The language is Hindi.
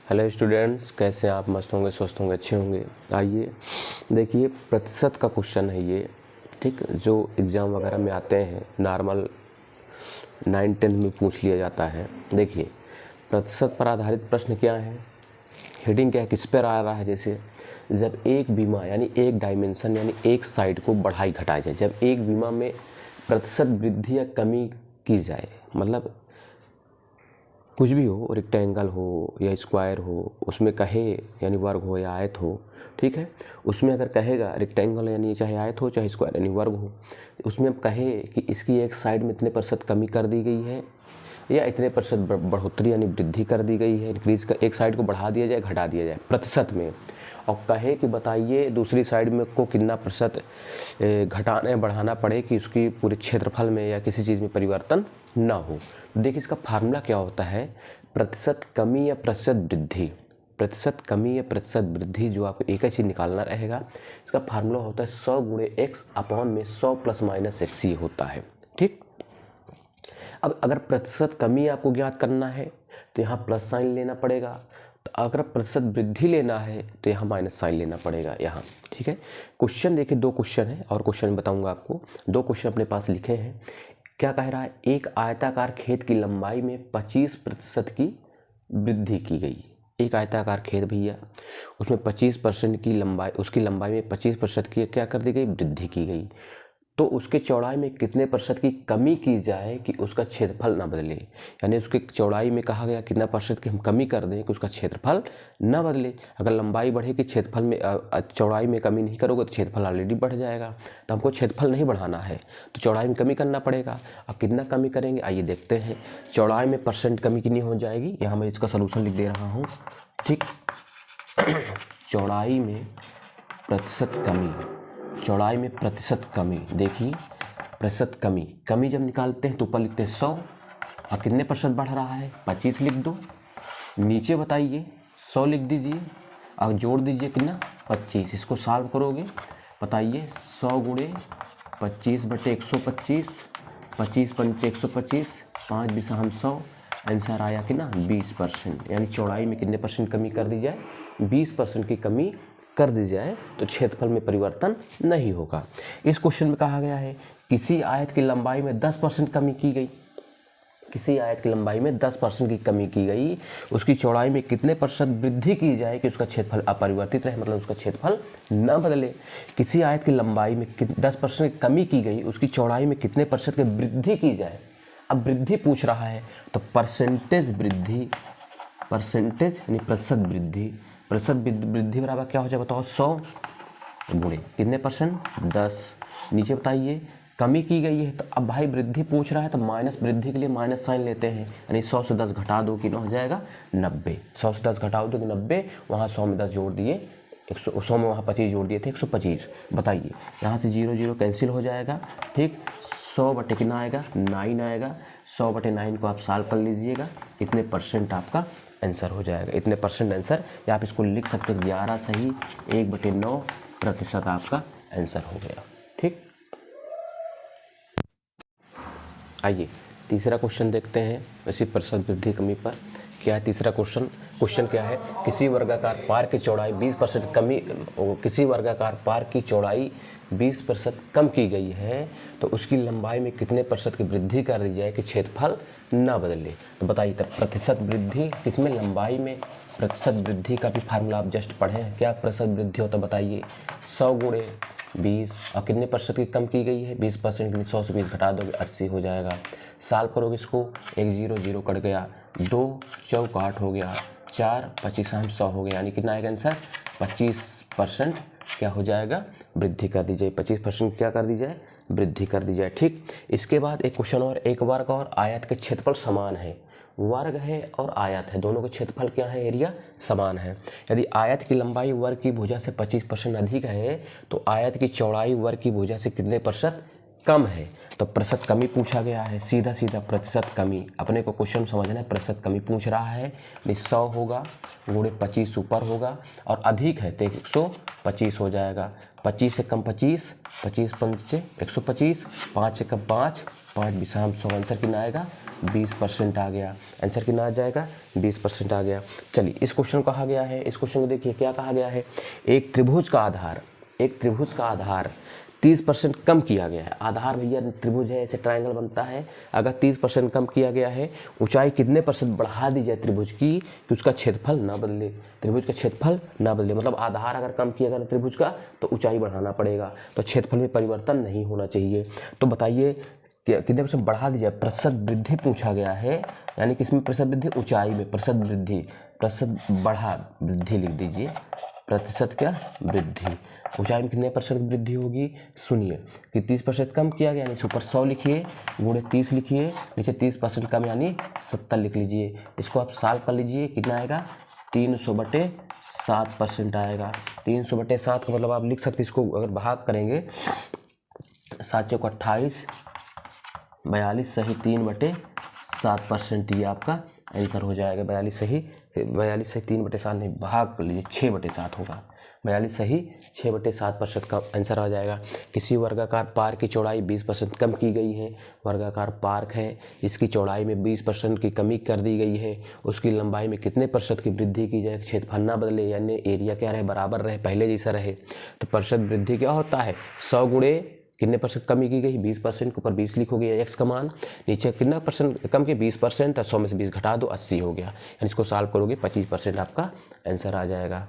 हेलो स्टूडेंट्स, कैसे हैं आप? मस्त होंगे, स्वस्थ होंगे, अच्छे होंगे। आइए देखिए, प्रतिशत का क्वेश्चन है ये, ठीक, जो एग्ज़ाम वगैरह में आते हैं, नॉर्मल 9-10 में पूछ लिया जाता है। देखिए, प्रतिशत पर आधारित प्रश्न क्या है, हेडिंग क्या है, किस पर आ रहा है। जैसे जब एक बीमा यानी एक डायमेंशन यानी एक साइड को बढ़ाई घटाई जाए, जब एक बीमा में प्रतिशत वृद्धि या कमी की जाए, मतलब कुछ भी हो, रेक्टेंगल हो या स्क्वायर हो, उसमें कहे यानी वर्ग हो या आयत हो, ठीक है, उसमें अगर कहेगा रेक्टेंगल यानी चाहे आयत हो चाहे स्क्वायर यानी वर्ग हो, उसमें अब कहे कि इसकी एक साइड में इतने प्रतिशत कमी कर दी गई है या इतने प्रतिशत बढ़ोतरी यानी वृद्धि कर दी गई है, इंक्रीज का एक साइड को बढ़ा दिया जाए घटा दिया जाए प्रतिशत में, और कहे कि बताइए दूसरी साइड में को कितना प्रतिशत घटाना या बढ़ाना पड़े कि उसकी पूरे क्षेत्रफल में या किसी चीज़ में परिवर्तन ना हो। देखिए, इसका फार्मूला क्या होता है, प्रतिशत कमी या प्रतिशत वृद्धि, प्रतिशत कमी या प्रतिशत वृद्धि, जो आपको एक ही चीज़ निकालना रहेगा। इसका फार्मूला होता है 100 गुणे x अपॉन में 100 प्लस माइनस x ही होता है, ठीक। अब अगर प्रतिशत कमी आपको ज्ञात करना है तो यहाँ प्लस साइन लेना पड़ेगा, तो अगर प्रतिशत वृद्धि लेना है तो यहाँ माइनस साइन लेना पड़ेगा यहाँ, ठीक है। क्वेश्चन देखिए, 2 क्वेश्चन है और क्वेश्चन बताऊंगा आपको। 2 क्वेश्चन अपने पास लिखे हैं। क्या कह रहा है, एक आयताकार खेत की लंबाई में 25% की वृद्धि की गई। एक आयताकार खेत भैया, उसमें 25% की लंबाई, उसकी लंबाई में 25% की क्या कर दी गई, वृद्धि की गई। तो उसके चौड़ाई में कितने प्रतिशत की कमी की जाए कि उसका क्षेत्रफल ना बदले, यानी उसके चौड़ाई में कहा गया कितना प्रतिशत की हम कमी कर दें कि उसका क्षेत्रफल ना बदले। अगर लंबाई बढ़े कि क्षेत्रफल में चौड़ाई में कमी नहीं करोगे तो क्षेत्रफल ऑलरेडी बढ़ जाएगा, तो हमको क्षेत्रफल नहीं बढ़ाना है तो चौड़ाई में कमी करना पड़ेगा। अब कितना कमी करेंगे, आइए देखते हैं। चौड़ाई में % कमी कितनी हो जाएगी, यहाँ मैं इसका सोल्यूशन लिख दे रहा हूँ, ठीक। चौड़ाई में प्रतिशत कमी, चौड़ाई में प्रतिशत कमी, देखिए प्रतिशत कमी, कमी जब निकालते हैं तो ऊपर लिखते हैं 100, और कितने प्रतिशत बढ़ रहा है 25 लिख दो, नीचे बताइए 100 लिख दीजिए और जोड़ दीजिए कितना 25। इसको सॉल्व करोगे, बताइए 100 गुणे 25 बटे 125, 25 पंचे 125, 5 बिसा हम 100, आंसर आया कि ना 20%, यानी चौड़ाई में कितने % कमी कर दी जाए, 20% की कमी कर दी जाए तो क्षेत्रफल में परिवर्तन नहीं होगा। इस क्वेश्चन में कहा गया है किसी आयत की लंबाई में 10% कमी की गई, किसी आयत की लंबाई में 10% की कमी की गई, उसकी चौड़ाई में कितने % वृद्धि की जाए कि उसका क्षेत्रफल अपरिवर्तित रहे, मतलब उसका क्षेत्रफल न बदले। किसी आयत की लंबाई में 10% की कमी की गई, उसकी चौड़ाई में कितने % की वृद्धि की जाए। अब वृद्धि पूछ रहा है तो परसेंटेज वृद्धि, परसेंटेज यानी प्रतिशत वृद्धि, प्रतिशत वृद्धि बराबर क्या हो जाए बताओ, 100 गुणे कितने %, 10। नीचे बताइए कमी की गई है, तो अब भाई वृद्धि पूछ रहा है तो माइनस, वृद्धि के लिए माइनस साइन लेते हैं, यानी 100 से 10 घटा दो कि ना हो जाएगा 90। 100 से 10 घटा दो कि 90, वहाँ 100 में 10 जोड़ दिए 100 में वहाँ 25 जोड़ दिए थे 125। बताइए यहाँ से 0 0 कैंसिल हो जाएगा, ठीक। 100 बटे कितना आएगा, 9 आएगा। 100 बटे 9 को आप सॉल्व कर लीजिएगा, कितने % आपका आंसर हो जाएगा, इतने % आंसर, या आप इसको लिख सकते हैं 11 सही 1/9% आपका आंसर हो गया, ठीक। आइए तीसरा क्वेश्चन देखते हैं इसी प्रतिशत वृद्धि कमी पर। क्या है तीसरा क्वेश्चन, क्वेश्चन क्या है, किसी वर्गाकार पार्क की चौड़ाई 20% कमी, किसी वर्गाकार पार्क की चौड़ाई 20% कम की गई है तो उसकी लंबाई में कितने % की वृद्धि कर दी जाए कि क्षेत्रफल ना बदले। तो बताइए तब प्रतिशत वृद्धि किसमें, लंबाई में। प्रतिशत वृद्धि का भी फार्मूला आप जस्ट पढ़े हैं, क्या प्रतिशत वृद्धि होता बताइए, 100 गुणे 20, और कितने % की कम की गई है 20%, 100 से 20 घटा दोगे 80 हो जाएगा। सॉल्व करोगे इसको, 1 0 0 कट गया, 2 चौक 8 हो गया, 4 25 हम 100 हो गया, यानी कितना आएगा आंसर, 25% क्या हो जाएगा, वृद्धि कर दी जाए, 25% क्या कर दी जाए, वृद्धि कर दी जाए, ठीक। इसके बाद एक क्वेश्चन और, एक वर्ग और आयत के क्षेत्रफल समान है, वर्ग है और आयत है, दोनों के क्षेत्रफल क्या है, एरिया समान है। यदि आयत की लंबाई वर्ग की भुजा से 25% अधिक है तो आयत की चौड़ाई वर्ग की भुजा से कितने % कम है। तो प्रतिशत कमी पूछा गया है, सीधा सीधा प्रतिशत कमी, अपने को क्वेश्चन समझना है, प्रतिशत कमी पूछ रहा है, 100 होगा गुणे 25 ऊपर होगा और अधिक है तो 125 हो जाएगा। 25 से कम 25, 25 पंचे 125, 5 से कम 5, 5 बिसाम 100, आंसर कितना आएगा 20% आ गया। आंसर कितना आ जाएगा? 20% आ गया। चलिए इस क्वेश्चन को कहा गया है, इस क्वेश्चन को देखिए क्या कहा गया है। एक त्रिभुज का आधार 30% कम किया गया है। आधार भैया त्रिभुज है, ऐसे ट्रायंगल बनता है। अगर 30% कम किया गया है, ऊंचाई कितने % बढ़ा दी जाए त्रिभुज की कि उसका क्षेत्रफल ना बदले, त्रिभुज का क्षेत्रफल ना बदले। मतलब आधार अगर कम किया गया त्रिभुज का तो ऊंचाई बढ़ाना पड़ेगा, तो क्षेत्रफल में परिवर्तन नहीं होना चाहिए। तो बताइए कितने % बढ़ा दी जाए? प्रतिशत वृद्धि पूछा गया है, यानी किसमें प्रतिशत वृद्धि? ऊंचाई में प्रतिशत वृद्धि, प्रतिशत बढ़ा वृद्धि लिख दीजिए, प्रतिशत क्या? वृद्धि। ऊंचाई में कितने % वृद्धि होगी? सुनिए कि 30% कम किया गया, यानी ऊपर 100 लिखिए, गुणे 30 लिखिए, नीचे 30% कम यानी 70 लिख लीजिए। इसको आप सॉल्व कर लीजिए, कितना आएगा? 300/7% आएगा। 300/7 का मतलब आप लिख सकते, इसको अगर भाग करेंगे 7 चौक 28, 42 सही 3/7%, ये आपका आंसर हो जाएगा। 42 सही 3/7 नहीं, भाग कर लीजिए 6/7 होगा। 42 सही 6/7% का आंसर आ जाएगा। किसी वर्गाकार पार्क की चौड़ाई 20% कम की गई है। वर्गाकार पार्क है, इसकी चौड़ाई में 20% की कमी कर दी गई है। उसकी लंबाई में कितने % की वृद्धि की जाए? क्षेत्रफल ना बदले, यानी एरिया क्या रहे? बराबर रहे, पहले जैसा रहे। तो प्रतिशत वृद्धि क्या होता है? 100 गुणे कितने % कमी की गई? 20%। के ऊपर 20 लिखोगे, एक्स का मान नीचे कितना % कम के? 20%। 100 में से 20 घटा दो, 80 हो गया। यानी इसको सॉल्व करोगे 25% आपका आंसर आ जाएगा।